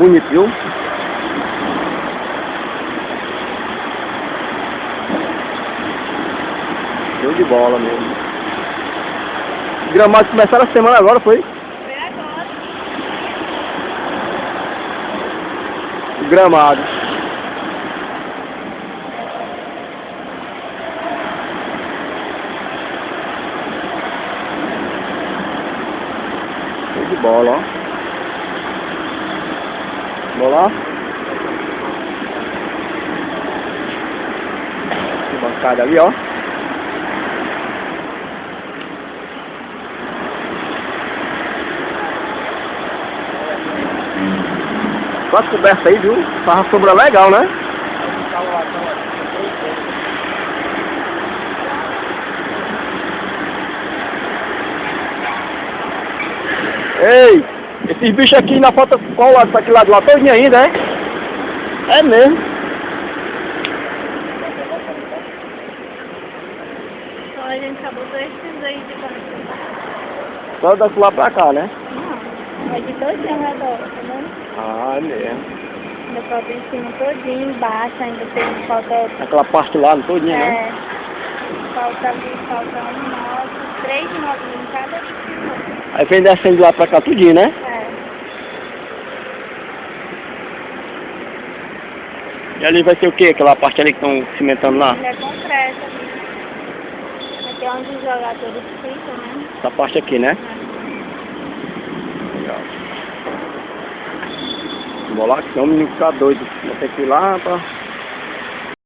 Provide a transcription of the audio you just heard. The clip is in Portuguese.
bonito, viu? Show de bola mesmo. Os gramados começaram a semana agora, foi? Foi agora. Os gramados. Show de bola, ó. Vamos lá. Tem bancada ali, ó. Quase coberta aí, viu? Faz uma sombra legal, né? Ei, esses bichos aqui na foto, qual lado? Pra aquele lado lá, todinho ainda, é? É mesmo. Então a gente acabou esses aí de baixo. Só daqui lá pra cá, né? Não, é de todinho ao redor, tá vendo? Ah, é mesmo. Ainda falta em cima todinho, embaixo ainda tem, falta... Aquela parte lá, todinha, né? É, falta ali, falta um móvel, 3 móveis em cada tipo. Aí vem descendo de lá pra cá tudinho, né? É. E ali vai ter o quê? Aquela parte ali que estão cimentando lá? Ele é concreto ali. Aqui é onde os jogadores ficam, né? Essa parte aqui, né? É. Legal. Vou lá, que senão o menino fica doido. Vou ter que ir lá pra...